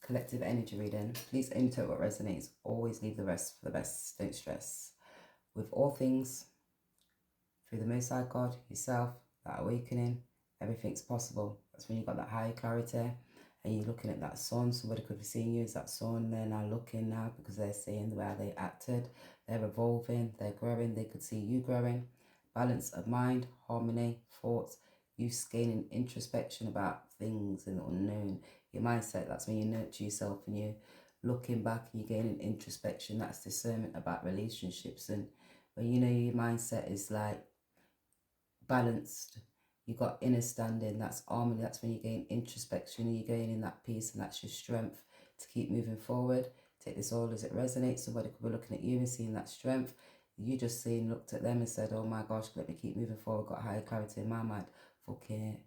collective energy reading. Please enter what resonates. Always leave the rest for the best. Don't stress. With all things, through the Most High God, yourself, that awakening, everything's possible. That's when you got that higher clarity and you're looking at that sun. Somebody could be seeing you as that sun. They're now looking now because they're seeing the way they acted. They're evolving, they're growing. They could see you growing. Balance of mind, harmony, thoughts, you gaining introspection about things in the unknown. Your mindset, that's when you nurture yourself and you're looking back and you're gaining introspection. That's discernment about relationships. And when you know your mindset is like balanced, you got inner standing, that's harmony, that's when you gain introspection and you're gaining that peace, and that's your strength to keep moving forward. Take this all as it resonates. Somebody could be looking at you and seeing that strength. You just seen, looked at them and said, oh my gosh, let me keep moving forward, got higher clarity in my mind. Fuck it,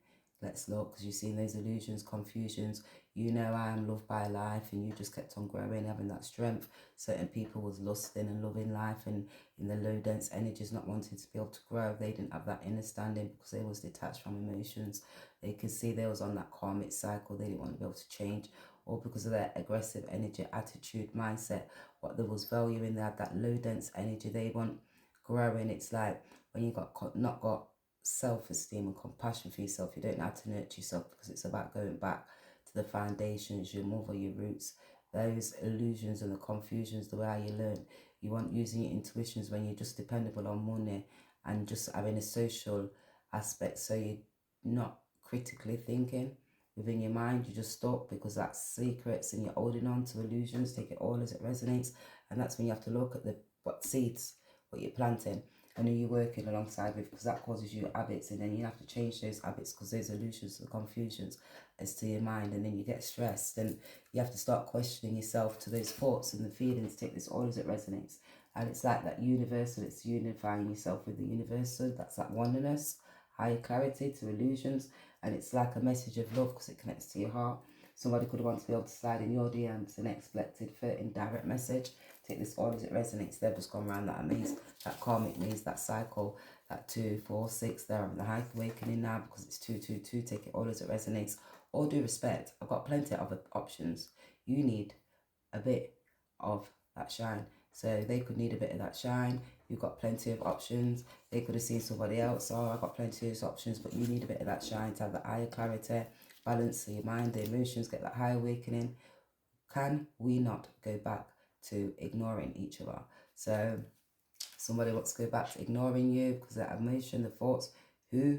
let's look, because you've seen those illusions, confusions. You know I am loved by life, and you just kept on growing, having that strength. Certain people was lusting and loving life, and in the low dense energies, not wanting to be able to grow. They didn't have that inner standing because they was detached from emotions. They could see they was on that karmic cycle. They didn't want to be able to change, or because of their aggressive energy, attitude, mindset, what there was value in. They had that low dense energy. They want growing. It's like when you not got self-esteem and compassion for yourself, you don't know how to nurture yourself, because it's about going back to the foundations, your mother, your roots, those illusions and the confusions, the way how you learn. You want using your intuitions when you're just dependable on money and just having a social aspect, so you're not critically thinking within your mind. You just stop because that's secrets and you're holding on to illusions. Take it all as it resonates, and that's when you have to look at the what seeds, what you're planting, and who you're working alongside with, because that causes you habits, and then you have to change those habits because those illusions, the confusions as to your mind, and then you get stressed and you have to start questioning yourself to those thoughts and the feelings. Take this all as it resonates, and it's like that universal, it's unifying yourself with the universal. That's that oneness, higher clarity to illusions, and it's like a message of love because it connects to your heart. Somebody could want to be able to slide in your DMs an expected, indirect message. Take this all as it resonates. They've just gone around that maze, that karmic maze, that cycle, that 2, 4, 6. They're on the high awakening now because it's 2, 2, 2. Take it all as it resonates. All due respect, I've got plenty of other options. You need a bit of that shine. So they could need a bit of that shine. You've got plenty of options. They could have seen somebody else. Oh, I've got plenty of options, but you need a bit of that shine to have that higher clarity, balance your mind, the emotions, get that high awakening. Can we not go back to ignoring each other? So somebody wants to go back to ignoring you because of that emotion, the thoughts. Who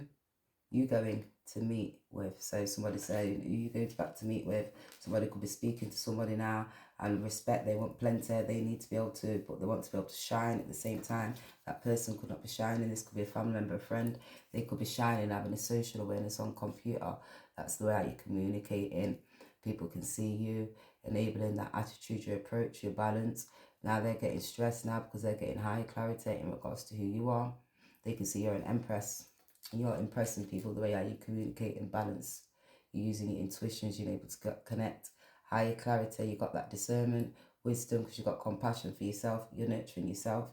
you going to meet with? So somebody say, who you going back to meet with? Somebody could be speaking to somebody now, and respect, they want plenty, they need to be able to, but they want to be able to shine at the same time. That person could not be shining. This could be a family member, a friend. They could be shining, having a social awareness on computer. That's the way you communicate in. People can see you, enabling that attitude, your approach, your balance. Now they're getting stressed now because they're getting higher clarity in regards to who you are. They can see you're an empress. You're impressing people the way how you communicate and balance. You're using your intuitions, you're able to connect. Higher clarity, you got that discernment, wisdom, because you've got compassion for yourself, you're nurturing yourself.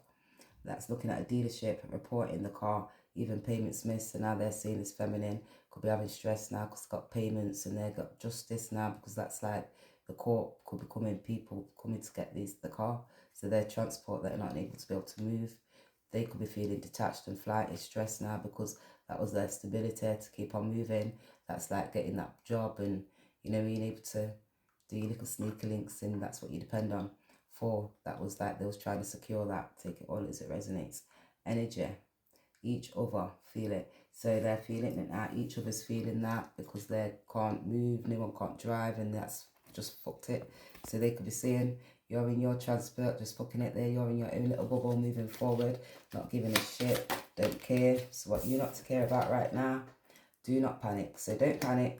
That's looking at a dealership, reporting the car, even payments missed, so now they're seeing this feminine. Could be having stress now because they've got payments, and they've got justice now because that's like the court could be coming, people coming to get the car. So their transport, they're not able to be able to move. They could be feeling detached and flighty, stressed now because that was their stability to keep on moving. That's like getting that job and, being able to do your little sneaker links, and that's what you depend on for. That was like they was trying to secure that. Take it all as it resonates. Energy. Each other feel it. So they're feeling it now. Each other's feeling that because they can't move, no one can't drive, and that's just fucked it. So they could be saying, you're in your transport, just fucking it there. You're in your own little bubble, moving forward, not giving a shit, don't care. So what you not to care about right now, do not panic. So don't panic.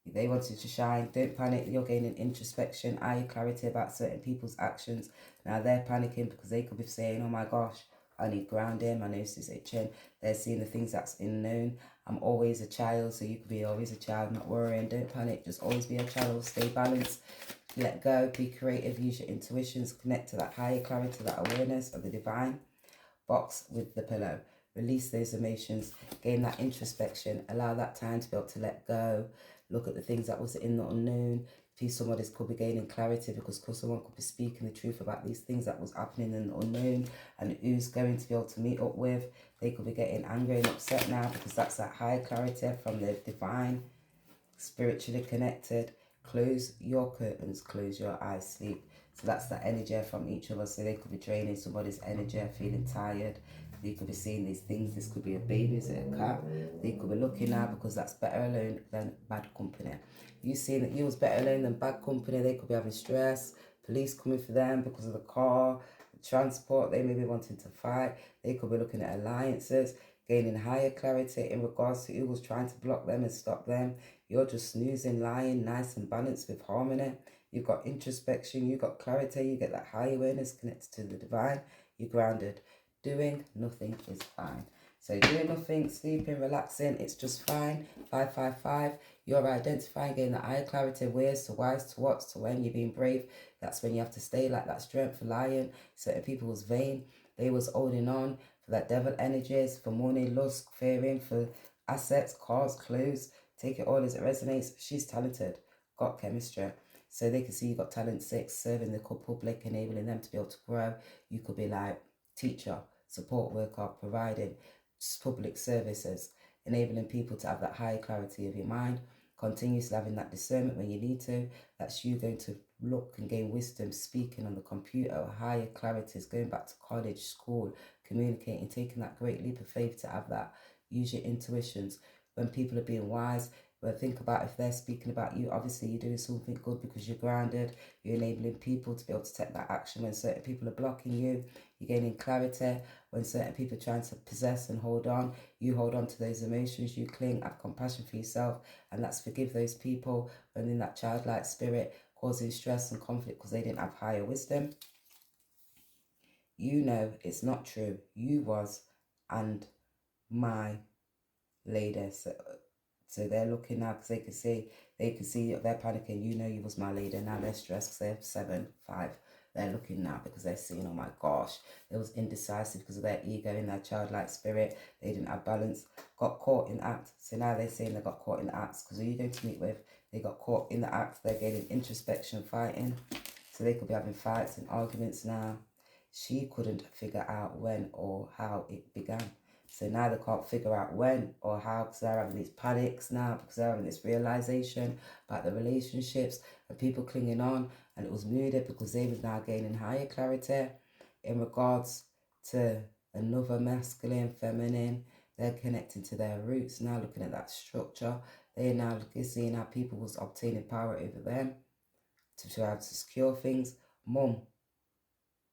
If they wanted to shine, don't panic. You're gaining introspection, eye clarity about certain people's actions. Now they're panicking because they could be saying, oh my gosh, I need grounding, my nose is itching. They're seeing the things that's unknown. I'm always a child, so you could be always a child, not worrying. Don't panic, just always be a child, stay balanced, let go, be creative, use your intuitions, connect to that higher clarity, that awareness of the divine. Box with the pillow. Release those emotions, gain that introspection, allow that time to be able to let go, look at the things that was in the unknown, Somebody could be gaining clarity because someone could be speaking the truth about these things that was happening in the unknown and who's going to be able to meet up with. They could be getting angry and upset now because that's that higher clarity from the divine, spiritually connected. Close your curtains, close your eyes, sleep. So that's that energy from each of us. So they could be draining somebody's energy, feeling tired. They could be seeing these things. This could be a baby, is it a cat? They could be looking now because that's better alone than bad company. You seeing that you was better alone than bad company. They could be having stress. Police coming for them because of the car, the transport. They may be wanting to fight. They could be looking at alliances, gaining higher clarity in regards to who was trying to block them and stop them. You're just snoozing, lying, nice and balanced with harmony. You've got introspection, you've got clarity, you get that high awareness connected to the divine. You're grounded. Doing nothing is fine. So doing nothing, sleeping, relaxing, it's just fine. 555. You're identifying, getting that higher clarity, where's to whys to what's to when. You're being brave. That's when you have to stay like that strength for lion. Certain people was vain. They was holding on for that devil energies, for money, lust, fearing, for assets, cars, clothes. Take it all as it resonates. She's talented, got chemistry. So they can see you got talent 6, serving the public, enabling them to be able to grow. You could be like teacher, support worker, providing public services, enabling people to have that higher clarity of your mind, continuously having that discernment when you need to. That's you going to look and gain wisdom, speaking on the computer, higher clarities, going back to college, school, communicating, taking that great leap of faith to have that. Use your intuitions. When people are being wise, but think about if they're speaking about you, obviously you're doing something good because you're grounded. You're enabling people to be able to take that action. When certain people are blocking you, you're gaining clarity. When certain people are trying to possess and hold on, you hold on to those emotions. You cling, have compassion for yourself, and that's forgive those people when in that childlike spirit causing stress and conflict because they didn't have higher wisdom. You know it's not true. You was and my lady. So they're looking now because they can see they're panicking. You know you was my leader. Now they're stressed because they're 7, 5. They're looking now because they're seeing, oh my gosh, they was indecisive because of their ego in their childlike spirit. They didn't have balance, got caught in act. So now they're saying they got caught in the acts because who are you going to meet with? They got caught in the act. They're getting introspection, fighting. So they could be having fights and arguments now. She couldn't figure out when or how it began. So now they can't figure out when or how because they're having these panics now because they're having this realization about the relationships and people clinging on. And it was muted because they was now gaining higher clarity in regards to another masculine, feminine. They're connecting to their roots now, looking at that structure. They're now seeing how people was obtaining power over them to try to secure things. Mum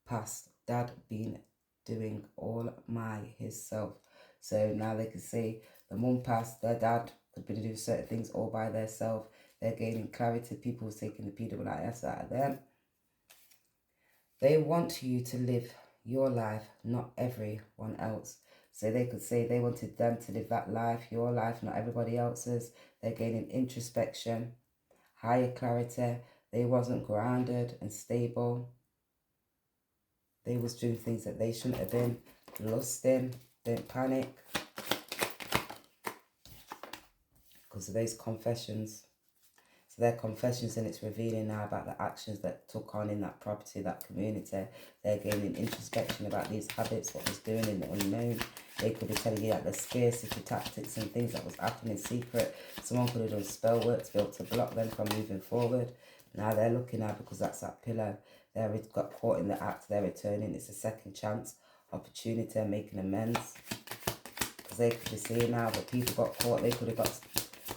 passed, dad been doing all my his self. So now they can see the mum passed, their dad could be doing certain things all by themselves. They're gaining clarity. People was taking the PWIS out of them. They want you to live your life, not everyone else. So they could say they wanted them to live that life, your life, not everybody else's. They're gaining introspection, higher clarity. They wasn't grounded and stable. They was doing things that they shouldn't have been. Lusting, don't panic. Because of those confessions. So their confessions, and it's revealing now about the actions that took on in that property, that community. They're gaining introspection about these habits, what was doing in the unknown. They could be telling you that the scarcity tactics and things that was happening in secret. Someone could have done spell work to be able to block them from moving forward. Now they're looking now because that's that pillar. They got caught in the act. They're returning. It's a second chance, opportunity, and making amends. Because they could be seeing now that people got caught. They could have got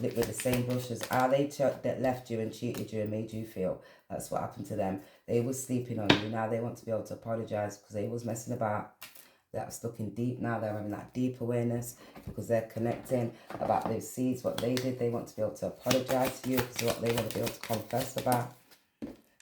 lit with the same brushes. How they that left you and cheated you and made you feel. That's what happened to them. They was sleeping on you. Now they want to be able to apologize because they was messing about. That was looking deep. Now they're having that deep awareness because they're connecting about those seeds, what they did. They want to be able to apologize to you because what they want to be able to confess about.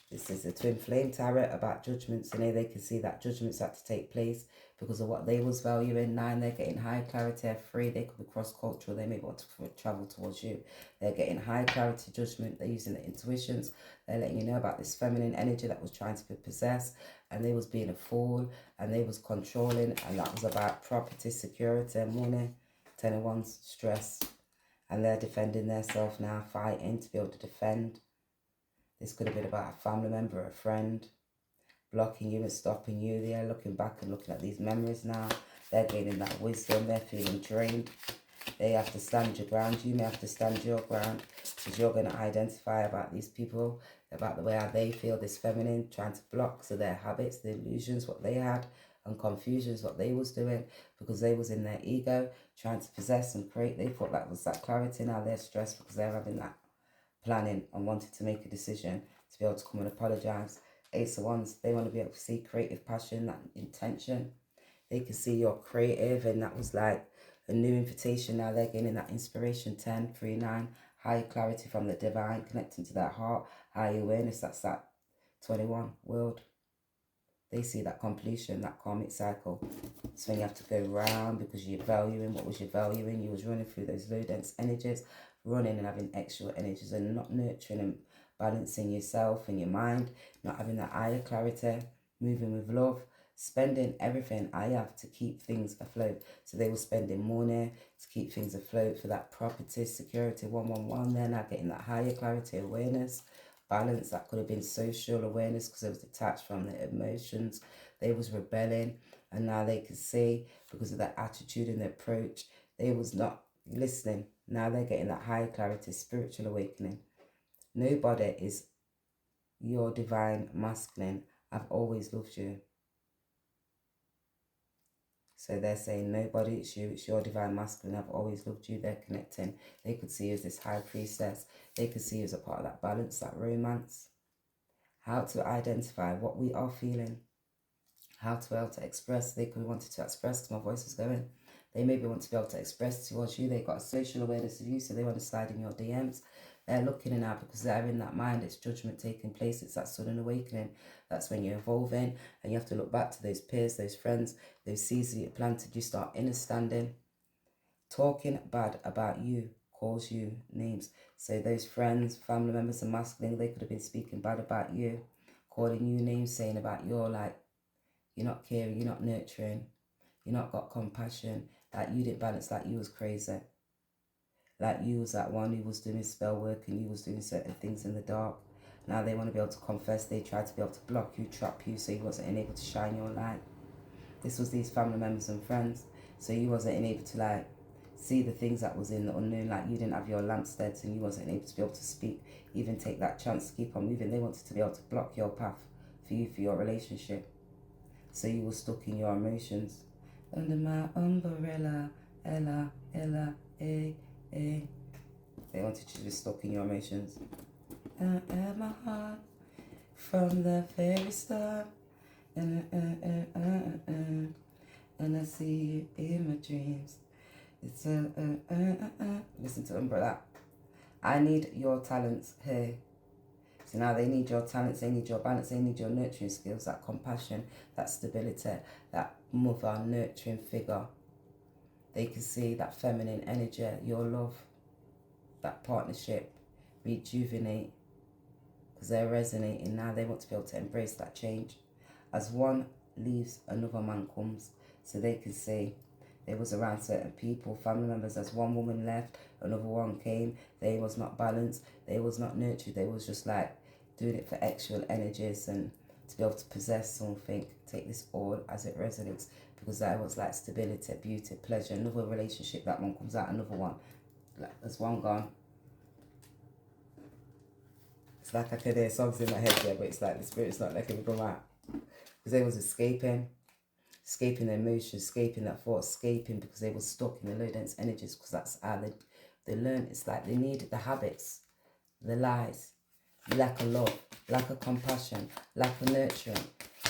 This is a twin flame tarot about judgments, and here they can see that judgments had to take place because of what they was valuing. 9, they're getting high clarity. 3, they could be cross-cultural. They may want to travel towards you. They're getting high clarity judgment. They're using the intuitions. They're letting you know about this feminine energy that was trying to be possessed, and they was being a fool, and they was controlling, and that was about property, security, money. 10 of Wands, stress, and they're defending themselves now, fighting to be able to defend. This could have been about a family member, a friend, blocking you and stopping you. They are looking back and looking at these memories now. They're gaining that wisdom. They're feeling drained. They have to stand your ground. You may have to stand your ground, because you're going to identify about these people, about the way how they feel, this feminine, trying to block. So their habits, the illusions, what they had, and confusions, what they was doing, because they was in their ego, trying to possess and create. They thought that was that clarity. Now they're stressed because they're having that planning and wanted to make a decision to be able to come and apologize. Ace of Wands, they want to be able to see creative passion, that intention. They can see you're creative, and that was like a new invitation. Now they're gaining that inspiration. 10, 3, 9, higher clarity from the divine, connecting to that heart, higher awareness. That's that 21 world. They see that completion, that karmic cycle. So when you have to go round because you're valuing, what was you valuing? You was running through those low dense energies, running and having extra energies and not nurturing and balancing yourself and your mind, not having that higher clarity, moving with love, spending everything I have to keep things afloat. So they were spending money to keep things afloat for that property, security, 111. They're now getting that higher clarity, awareness, balance. That could have been social awareness because it was detached from their emotions. They was rebelling, and now they could see because of their attitude and their approach. They was not listening. Now they're getting that higher clarity, spiritual awakening. Nobody is your divine masculine. I've always loved you. So they're saying, nobody, it's you, it's your divine masculine. I've always loved you. They're connecting. They could see you as this high priestess. They could see you as a part of that balance, that romance. How to identify what we are feeling. How to be able to express. They could want to express, because my voice is going. They maybe want to be able to express towards you. They got a social awareness of you, so they want to slide in your DMs. They're looking in now because they're in that mind. It's judgment taking place. It's that sudden awakening. That's when you're evolving, and you have to look back to those peers, those friends, those seeds that you planted. You start understanding. Talking bad about you calls you names. So those friends, family members, and masculine, they could have been speaking bad about you, calling you names, saying about you're like, you're not caring, you're not nurturing, you're not got compassion, like you didn't balance, like you was crazy. Like you was that one who was doing spell work and you was doing certain things in the dark. Now they want to be able to confess. They tried to be able to block you, trap you, so you wasn't able to shine your light. This was these family members and friends. So you wasn't able to like see the things that was in the unknown. Like you didn't have your lampsteads and you wasn't able to be able to speak, even take that chance to keep on moving. They wanted to be able to block your path for you, for your relationship. So you were stuck in your emotions. Under my umbrella, Ella, Ella, eh, eh. They wanted you to be stuck in your emotions. At my heart from the very start. And I see you in my dreams. It's Listen to Umbrella. I need your talents here. So now they need your talents, they need your balance, they need your nurturing skills, that compassion, that stability, that mother nurturing figure. They can see that feminine energy, your love, that partnership, rejuvenate, because they're resonating now. They want to be able to embrace that change. As one leaves, another man comes. So they can see they was around certain people, family members. As one woman left, another one came. They was not balanced. They was not nurtured. They was just like doing it for actual energies and to be able to possess something. Take this all as it resonates, because that was like stability, beauty, pleasure. Another relationship, that one comes out, another one. Like there's one gone. It's like I could hear songs in my head there, but it's like the spirit's not letting me come out. Because they was escaping their emotions, escaping that thought, escaping because they were stuck in the low dense energies, because that's how they learn. It's like they need the habits, the lies, lack of love, lack of compassion, lack of nurturing,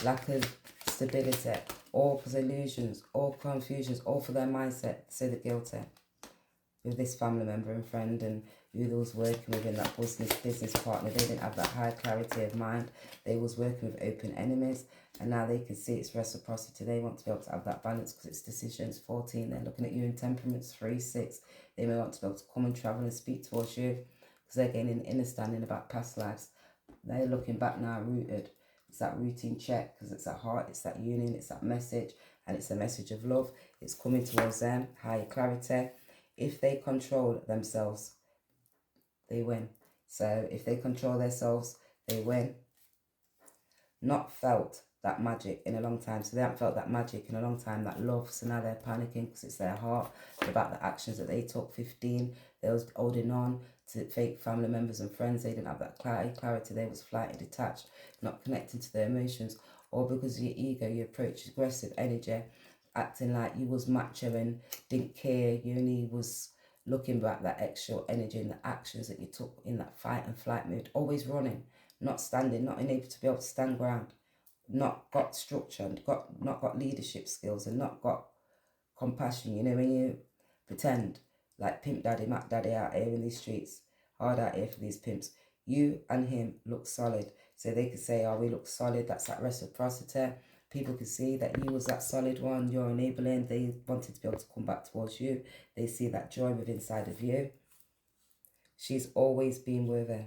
lack of stability, all for illusions, all confusions, all for their mindset, so they're guilty. With this family member and friend and who they was working with in that business partner, they didn't have that high clarity of mind. They was working with open enemies, and now they can see it's reciprocity. They want to be able to have that balance because it's decisions. 14, they're looking at you in temperaments. 3, 6, they may want to be able to come and travel and speak towards you because they're gaining an understanding about past lives. They're looking back now, rooted. It's that routine check because it's that heart, it's that union, it's that message, and it's a message of love. It's coming towards them, higher clarity. If they control themselves, they win. So if they control themselves, They win. Not felt that magic in a long time. So they haven't felt that magic in a long time, that love. So now they're panicking because it's their heart about the actions that they took. 15, they was holding on to fake family members and friends. They didn't have that clarity. They was flighty, detached, not connecting to their emotions. Or because of your ego, you approach aggressive energy, acting like you was macho and didn't care. You only was looking back that extra energy and the actions that you took in that fight and flight mode. Always running, not standing, not unable to be able to stand ground, not got structure, not got leadership skills, and not got compassion. You know, when you pretend like Pimp Daddy, Mac Daddy out here in these streets, hard out here for these pimps, you and him look solid. So they could say, oh, we look solid. That's that reciprocity. People could see that you was that solid one. You're enabling. They wanted to be able to come back towards you. They see that joy within inside of you. She's always been worthy.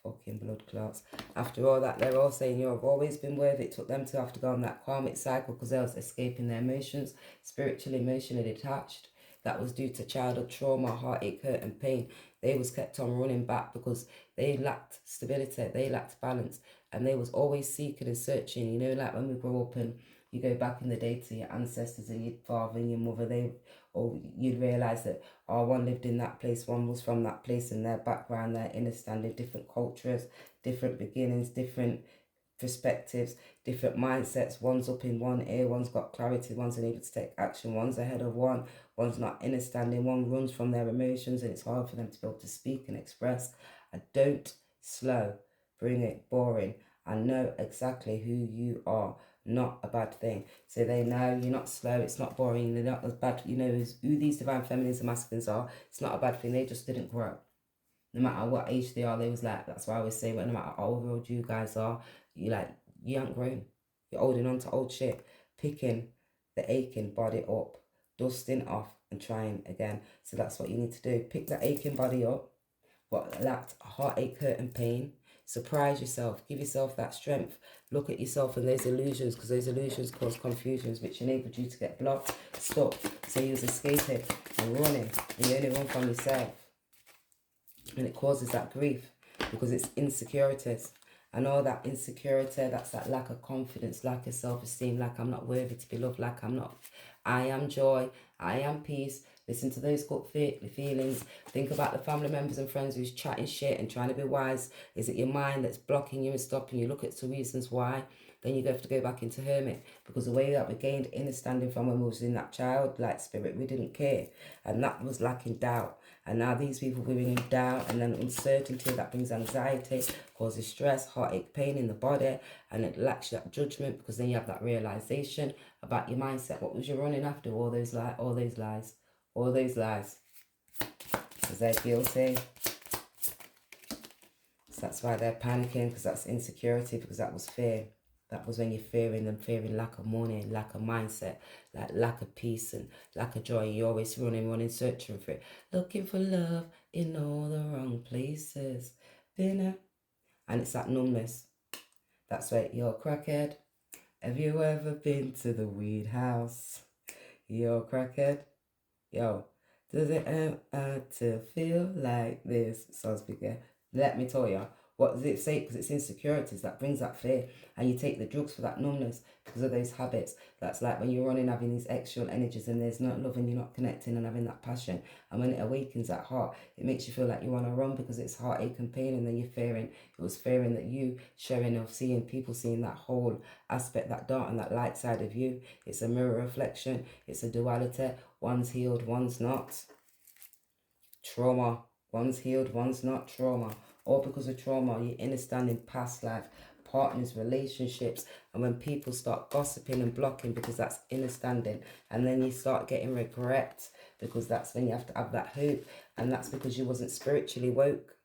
Fucking blood clots. After all that, they're all saying you've always been worthy. It took them to have to go on that karmic cycle because they was escaping their emotions, spiritually, emotionally detached. That was due to childhood trauma, heartache, hurt and pain. They was kept on running back because they lacked stability, they lacked balance, and they was always seeking and searching. You know, like when we grow up and you go back in the day to your ancestors and your father and your mother, or you'd realise that, oh, one lived in that place, one was from that place, and their background, their understanding, different cultures, different beginnings, different perspectives, different mindsets. One's up in one ear, one's got clarity, one's unable to take action, one's ahead of one, one's not understanding, one runs from their emotions, and it's hard for them to be able to speak and express. I don't slow, bring it boring. I know exactly who you are. Not a bad thing. So they know you're not slow, it's not boring, they're not as bad, you know, as who these divine feminines and masculines are. It's not a bad thing, they just didn't grow. No matter what age they are, they was like, that's why I always say, well, no matter how old you guys are, you ain't grown. You're holding on to old shit, picking the aching body up, dusting off and trying again. So that's what you need to do. Pick that aching body up, what lacked heartache, hurt and pain. Surprise yourself, give yourself that strength. Look at yourself and those illusions, because those illusions cause confusions, which enabled you to get blocked, stuck. So you was escaping and running, and you only run from yourself. And it causes that grief because it's insecurities. And all that insecurity, that's that lack of confidence, lack of self-esteem, like I'm not worthy to be loved, like I'm not. I am joy, I am peace. Listen to those gut feelings. Think about the family members and friends who's chatting shit and trying to be wise. Is it your mind that's blocking you and stopping you? Look at the reasons why. Then you have to go back into hermit, because the way that we gained understanding from when we was in that childlike spirit, we didn't care, and that was lacking doubt. And now these people bring in doubt and then uncertainty, that brings anxiety, causes stress, heartache, pain in the body, and it lacks that judgment, because then you have that realization about your mindset. What was you running after? All those lies, all those lies, all those lies. Because they're guilty. So that's why they're panicking, because that's insecurity, because that was fear. That was when you're fearing them, fearing lack of money, lack of mindset, like lack of peace and lack of joy. You're always running, searching for it. Looking for love in all the wrong places. And it's that numbness. That's right, you're a crackhead. Have you ever been to the weed house? You're a crackhead. Yo, does it ever to feel like this? Sounds bigger. Let me tell you. What does it say? Because it's insecurities that brings that fear. And you take the drugs for that numbness because of those habits. That's like when you're running, having these external energies and there's not love and you're not connecting and having that passion. And when it awakens that heart, it makes you feel like you want to run because it's heartache and pain. And then you're fearing, it was fearing that you sharing of seeing people seeing that whole aspect, that dark and that light side of you. It's a mirror reflection. It's a duality. One's healed, one's not. Trauma. One's healed, one's not. Trauma. All because of trauma, you're understanding past life, partners, relationships, and when people start gossiping and blocking, because that's understanding, and then you start getting regret, because that's when you have to have that hope, and that's because you wasn't spiritually woke.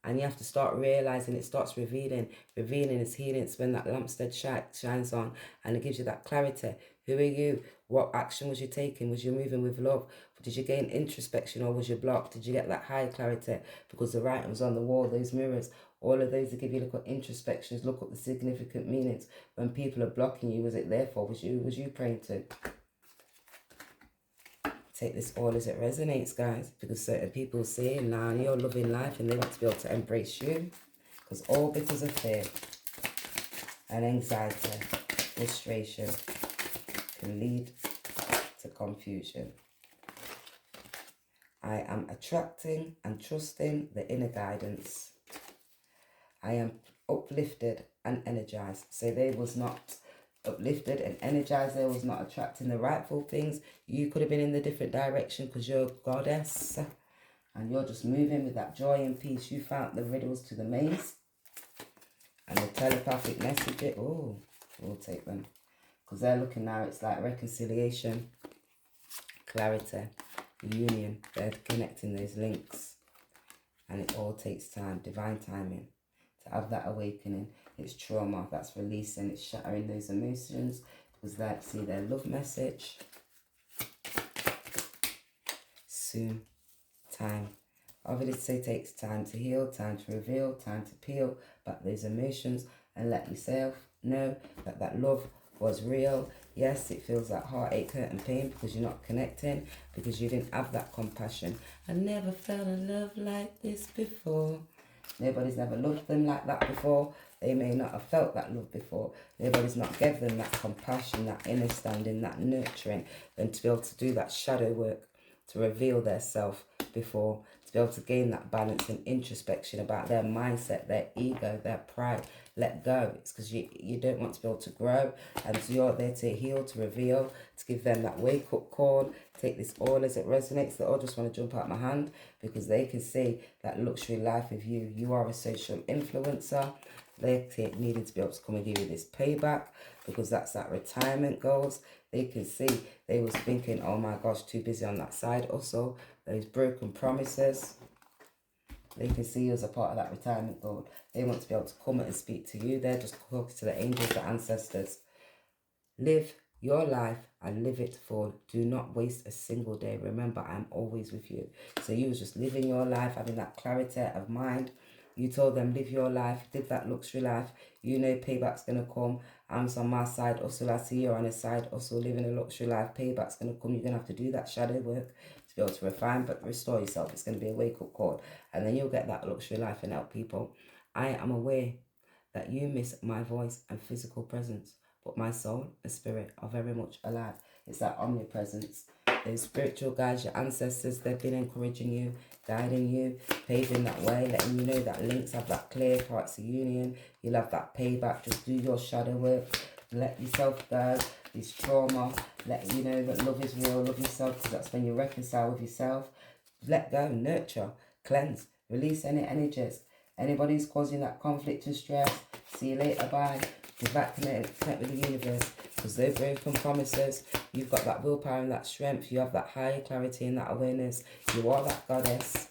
And you have to start realizing, it starts revealing is healing. It's when that lampstead shines on and it gives you that clarity. Who are you? What action was you taking? Was you moving with love? Did you gain introspection or was you blocked? Did you get that high clarity? Because the writing was on the wall, those mirrors, all of those that give you look at introspections, look at the significant meanings. When people are blocking you, was it there for? Was you praying to? Take this all as it resonates, guys, because certain people see now you're loving life and they want to be able to embrace you. Because all because of fear and anxiety, frustration can lead to confusion. I am attracting and trusting the inner guidance. I am uplifted and energized. So they was not uplifted and energized. They was not attracting the rightful things. You could have been in the different direction because you're a goddess. And you're just moving with that joy and peace. You found the riddles to the maze. And the telepathic message. Oh, we'll take them. Because they're looking now, it's like reconciliation, clarity, union. They're connecting those links. And it all takes time, divine timing, to have that awakening. It's trauma, that's releasing, it's shattering those emotions. Because like, see their love message. Soon, time. Obviously, it takes time to heal, time to reveal, time to peel back those emotions and let yourself know that that love was real. Yes, it feels like heartache, hurt and pain because you're not connecting, because you didn't have that compassion. I never felt a love like this before. Nobody's never loved them like that before. They may not have felt that love before. Nobody's not given them that compassion, that understanding, that nurturing, and to be able to do that shadow work, to reveal their self before, to be able to gain that balance and introspection about their mindset, their ego, their pride. Let go. It's because you don't want to be able to grow, and so you're there to heal, to reveal, to give them that wake-up call. Take this all as it resonates. They all just want to jump out my hand because they can see that luxury life of you. You are a social influencer. They're needing to be able to come and give you this payback because that's that retirement goals. They can see they was thinking, oh my gosh, too busy on that side also. Those broken promises. They can see you as a part of that retirement goal. They want to be able to come and speak to you. They're just talking to the angels, the ancestors. Live your life and live it full. Do not waste a single day. Remember, I'm always with you. So you was just living your life, having that clarity of mind. You told them, live your life, live that luxury life. You know payback's going to come. I'm on my side hustle. I see you're on a side hustle, living a luxury life. Payback's going to come. You're going to have to do that shadow work to be able to refine but restore yourself. It's going to be a wake-up call. And then you'll get that luxury life and help people. I am aware that you miss my voice and physical presence, but my soul and spirit are very much alive. It's that omnipresence. Those spiritual guides, your ancestors, they've been encouraging you, guiding you, paving that way, letting you know that links have that clear parts of union. You'll have that payback. Just do your shadow work. Let yourself go. This trauma. Let you know that love is real. Love yourself because that's when you reconcile with yourself. Let go, nurture, cleanse, release any energies. Anybody who's causing that conflict and stress, see you later, bye. Get back, connect with the universe. Because those broken promises, you've got that willpower and that strength. You have that higher clarity and that awareness. You are that goddess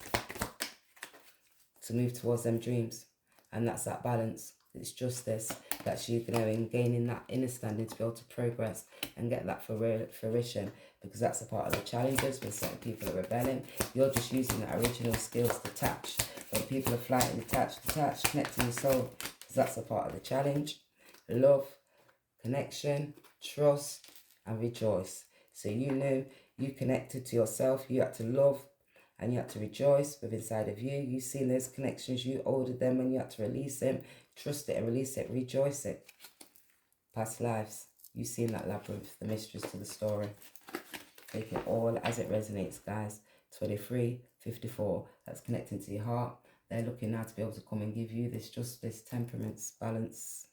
to move towards them dreams. And that's that balance. It's justice. That's you knowing, gaining that understanding to be able to progress and get that fruition. Because that's a part of the challenges when certain people are rebelling. You're just using that original skills to touch. When people are flying, detach, connecting your soul. Because that's a part of the challenge. Love, connection, trust, and rejoice. So you know you connected to yourself. You had to love and you had to rejoice with inside of you. You seen those connections. You ordered them and you had to release them. Trust it and release it. Rejoice it. Past lives. You seen that labyrinth, the mysteries to the story. Take it all as it resonates, guys. 2354. That's connecting to your heart. They're looking now to be able to come and give you this justice, temperaments, balance,